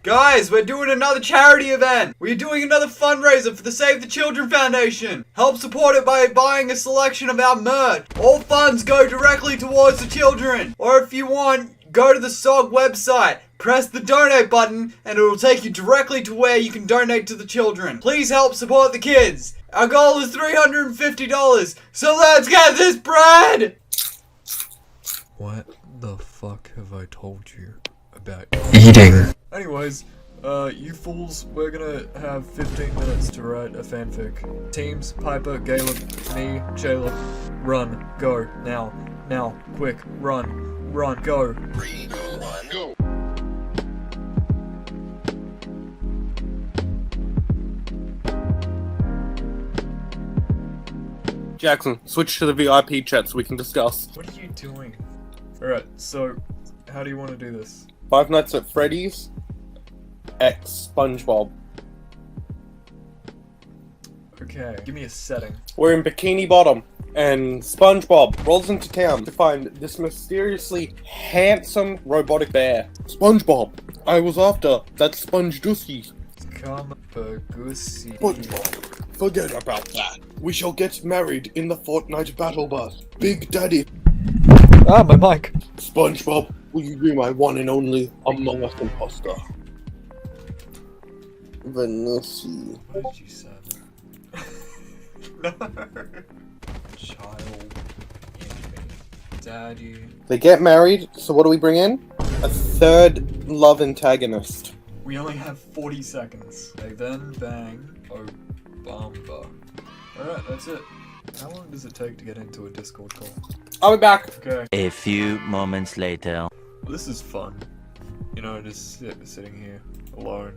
Guys, we're doing another charity event. We're doing another fundraiser for the Save the Children Foundation. Help support it by buying a selection of our merch. All funds go directly towards the children. Or if you want, go to the SOG website, press the donate button, and it will take you directly to where you can donate to the children. Please help support the kids. Our goal is $350, so let's get this bread! What the fuck have I told you about eating? Anyways, you fools, we're gonna have 15 minutes to write a fanfic. Teams, Piper, Caleb, me, Caleb, run, go, now, quick, run, go. 3, 2, 1, go. Jackson, switch to the VIP chat so we can discuss. What are you doing? Alright, so, how do you want to do this? Five Nights at Freddy's X SpongeBob. Okay, give me a setting. We're in Bikini Bottom, and SpongeBob rolls into town to find this mysteriously handsome robotic bear. SpongeBob, I was after that sponge dookie. SpongeBob, forget about that. We shall get married in the Fortnite battle bus. Big Daddy. Ah, my mic. SpongeBob, will you be my one and only Among Us imposter? Vanessa. What did you say? No. Child. Enemy. Daddy. They get married, so what do we bring in? A third love antagonist. We only have 40 seconds. They then bang Obama. Alright, that's it. How long does it take to get into a Discord call? I'll be back. Okay. A few moments later. This is fun. You know, just sitting here alone,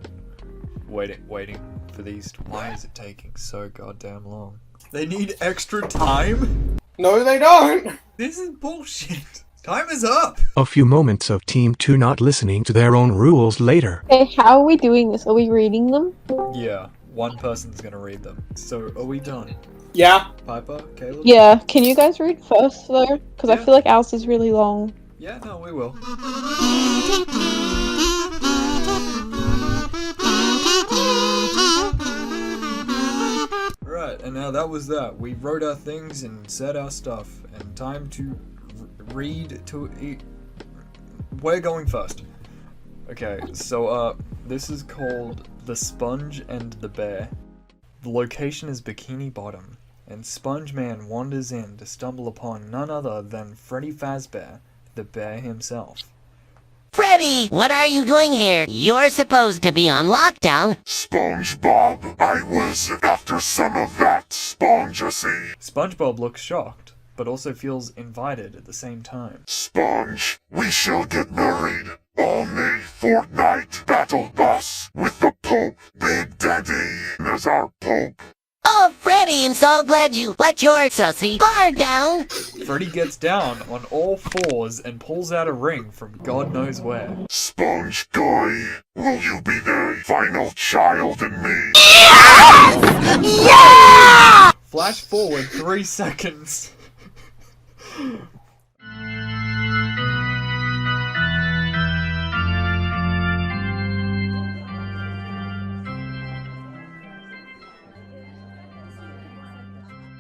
waiting for these. Why is it taking so goddamn long? They need extra time? No, they don't. This is bullshit. Time is up. A few moments of Team 2 not listening to their own rules later. Okay, how are we doing this? Are we reading them? Yeah, one person's gonna read them. So, are we done? Yeah. Piper? Caleb? Yeah, can you guys read first though? Because I Yeah. feel like ours is really long. Yeah, no, we will. Right, and now that was that. We wrote our things and said our stuff, and time to read to eat. We're going first. Okay, so this is called The Sponge and the Bear. The location is Bikini Bottom, and Sponge Man wanders in to stumble upon none other than Freddy Fazbear, the bear himself. Freddy, what are you doing here? You're supposed to be on lockdown. SpongeBob, I was after some of that spongecy. SpongeBob looks shocked, but also feels invited at the same time. Sponge, we shall get married on a Fortnite battle bus with the Pope, Big Daddy, as our Pope. Oh, Freddy, I'm so glad you let your sussy guard down. Freddy gets down on all fours and pulls out a ring from God knows where. Sponge Guy, will you be the final child in me? Yeah! Flash forward 3 seconds.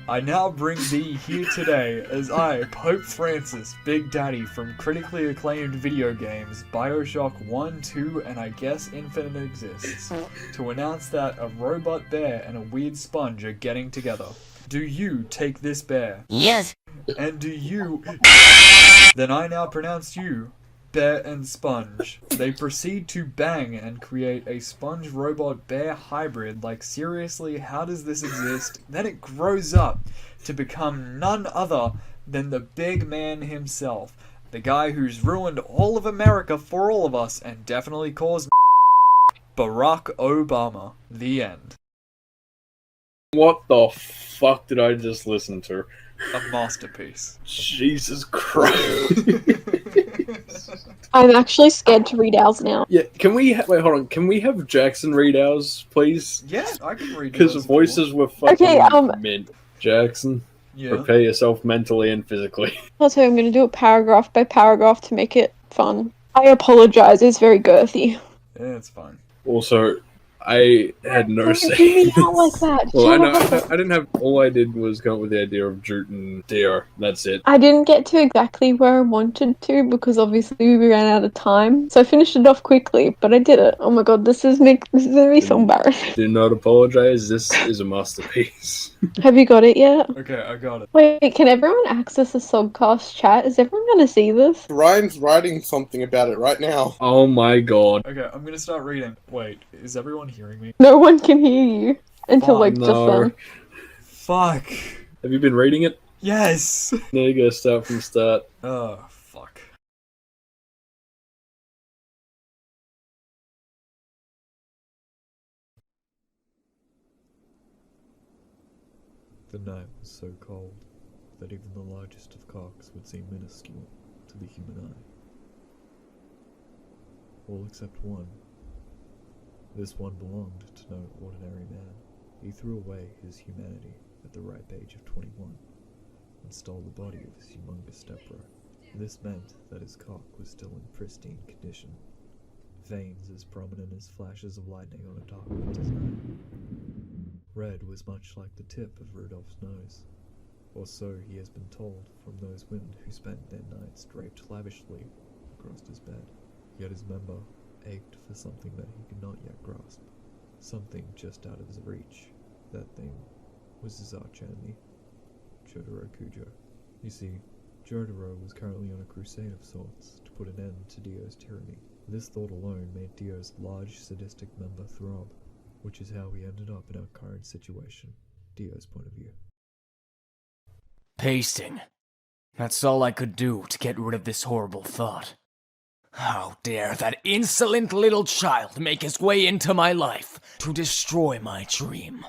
I now bring thee here today as I, Pope Francis, Big Daddy from critically acclaimed video games BioShock 1, 2, and I guess Infinite Exists, to announce that a robot bear and a weird sponge are getting together. Do you take this bear? Yes. And do you... Then I now pronounce you, Bear and Sponge. They proceed to bang and create a sponge robot bear hybrid. Like, seriously, how does this exist? Then it grows up to become none other than the big man himself. The guy who's ruined all of America for all of us and definitely caused Barack Obama. The end. What the fuck did I just listen to? A masterpiece. Jesus Christ. I'm actually scared to read ours now. Yeah, can we wait, hold on, can we have Jackson read ours, please? Yeah, I can read Because yours. voices were fucking Okay, mint. Jackson, Yeah. prepare yourself mentally and physically. I'll tell you, I'm going to do it paragraph by paragraph to make it fun. I apologize, it's very girthy. It's fine. Also, I had no Don't say. do me out like that. Well, Shut up. I didn't have. All I did was come up with the idea of Jute and Dio. That's it. I didn't get to exactly where I wanted to because obviously we ran out of time. So I finished it off quickly, but I did it. Oh my god, this is gonna be so embarrassing. Do not apologize. This is a masterpiece. Have you got it yet? Okay, I got it. Wait, can everyone access the Sogcast chat? Is everyone gonna see this? Ryan's writing something about it right now. Oh my god. Okay, I'm gonna start reading. Wait, is everyone hearing me? No one can hear you until Oh, like no. just then. Fuck. Have you been reading it? Yes. No, you gotta start from the start. Oh, fuck. The night was so cold that even the largest of cocks would seem minuscule to the human eye. All except one. This one belonged to no ordinary man. He threw away his humanity at the ripe age of 21 and stole the body of his humongous stepbro. This meant that his cock was still in pristine condition, veins as prominent as flashes of lightning on a dark winter's night. Red was much like the tip of Rudolph's nose, or so he has been told from those women who spent their nights draped lavishly across his bed. Yet his member ached for something that he could not yet grasp, something just out of his reach. That thing was his archenemy, Jotaro Kujo. You see, Jotaro was currently on a crusade of sorts to put an end to Dio's tyranny. This thought alone made Dio's large sadistic member throb, which is how we ended up in our current situation, Dio's point of view. Pasting. That's all I could do to get rid of this horrible thought. How dare that insolent little child make his way into my life to destroy my dream?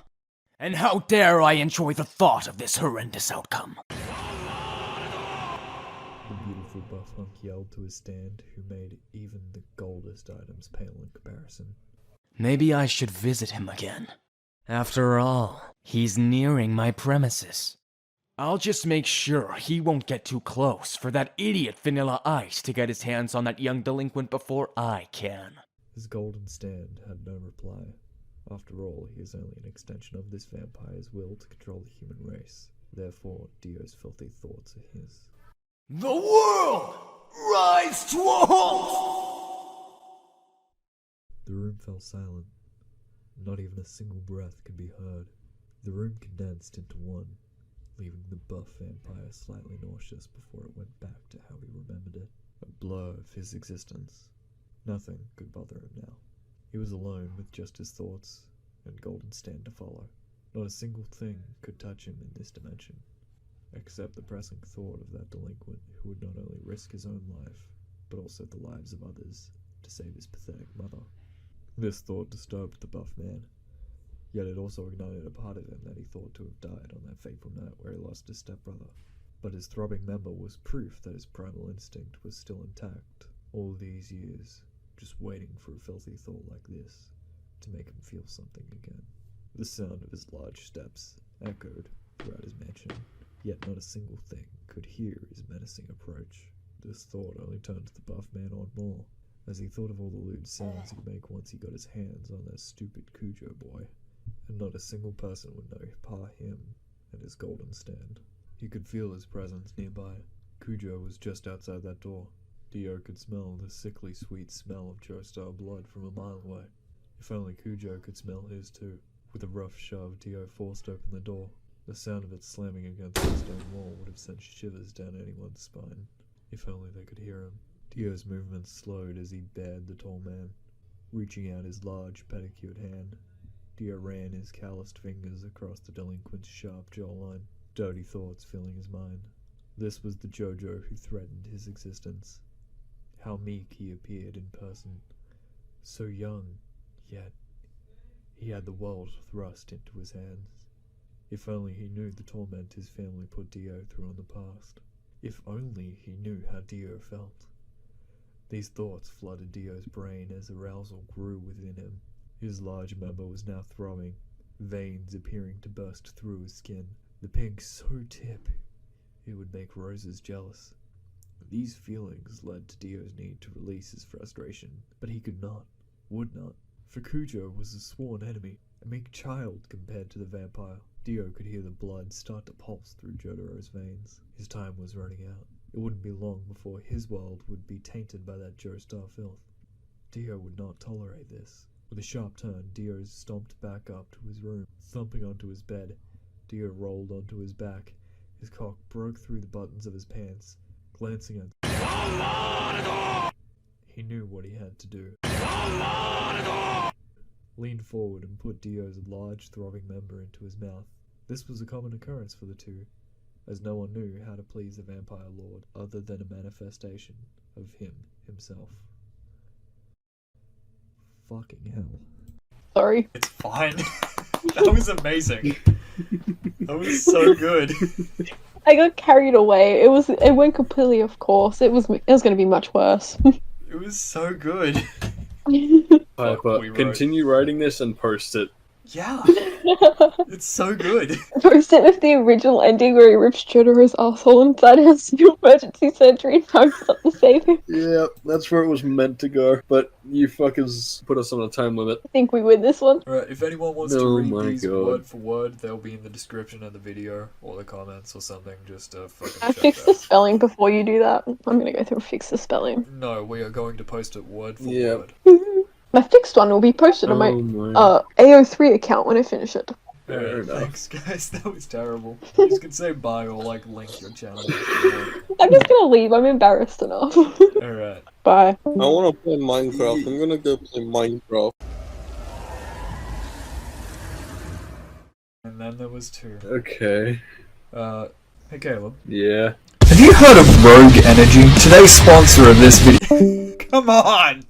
And how dare I enjoy the thought of this horrendous outcome? The beautiful buff hunk yelled to his stand, who made even the goldest items pale in comparison. Maybe I should visit him again. After all, he's nearing my premises. I'll just make sure he won't get too close for that idiot Vanilla Ice to get his hands on that young delinquent before I can. His golden stand had no reply. After all, he is only an extension of this vampire's will to control the human race. Therefore, Dio's filthy thoughts are his. The world rise to a halt! The room fell silent. Not even a single breath could be heard. The room condensed into one, leaving the buff vampire slightly nauseous before it went back to how he remembered it. A blur of his existence. Nothing could bother him now. He was alone with just his thoughts and golden stand to follow. Not a single thing could touch him in this dimension, except the pressing thought of that delinquent who would not only risk his own life, but also the lives of others to save his pathetic mother. This thought disturbed the buff man, yet it also ignited a part of him that he thought to have died on that fateful night where he lost his stepbrother. But his throbbing member was proof that his primal instinct was still intact. All these years, just waiting for a filthy thought like this to make him feel something again. The sound of his large steps echoed throughout his mansion, yet not a single thing could hear his menacing approach. This thought only turned the buff man on more, as he thought of all the lewd sounds he'd make once he got his hands on that stupid Cujo boy, and not a single person would know par him and his golden stand. He could feel his presence nearby. Cujo was just outside that door. Dio could smell the sickly sweet smell of Joestar blood from a mile away. If only Cujo could smell his too. With a rough shove, Dio forced open the door. The sound of it slamming against the stone wall would have sent shivers down anyone's spine. If only they could hear him. Dio's movements slowed as he bared the tall man. Reaching out his large, pedicured hand, Dio ran his calloused fingers across the delinquent's sharp jawline, dirty thoughts filling his mind. This was the Jojo who threatened his existence. How meek he appeared in person. So young, yet he had the world thrust into his hands. If only he knew the torment his family put Dio through in the past. If only he knew how Dio felt. These thoughts flooded Dio's brain as arousal grew within him. His large member was now throbbing, veins appearing to burst through his skin, the pink so tip it would make roses jealous. These feelings led to Dio's need to release his frustration, but he could not. would not. For Cujo was a sworn enemy, a meek child compared to the vampire. Dio could hear the blood start to pulse through Jotaro's veins. His time was running out. It wouldn't be long before his world would be tainted by that Joestar filth. Dio would not tolerate this. With a sharp turn, Dio stomped back up to his room. Thumping onto his bed, Dio rolled onto his back. His cock broke through the buttons of his pants. Glancing at he knew what he had to do. Leaned forward and put Dio's large, throbbing member into his mouth. This was a common occurrence for the two, as no one knew how to please the vampire lord other than a manifestation of himself. Fucking hell. Sorry. It's fine. That was amazing. That was so good. I got carried away. It went completely off course. It was going to be much worse. It was so good. Piper, continue writing this and post it. Yeah. It's so good. Post it with the original ending where he rips Jotaro's asshole inside has to emergency surgery and hugs up to save him. Yeah, that's where it was meant to go, but you fuckers put us on a time limit. I think we win this one. Alright, if anyone wants to read these word for word, they'll be in the description of the video or the comments or something. Just fucking check Fix the spelling before you do that. I'm gonna go through and fix the spelling. No, we are going to post it word for word. My fixed one will be posted on my AO3 account when I finish it. Alright, thanks guys, that was terrible. You just can say bye or like link your channel. I'm just gonna leave, I'm embarrassed enough. Alright. Bye. I wanna play Minecraft, I'm gonna go play Minecraft. And then there was 2. Okay. Hey Caleb. Yeah. Have you heard of Rogue Energy? Today's sponsor of this video. Come on!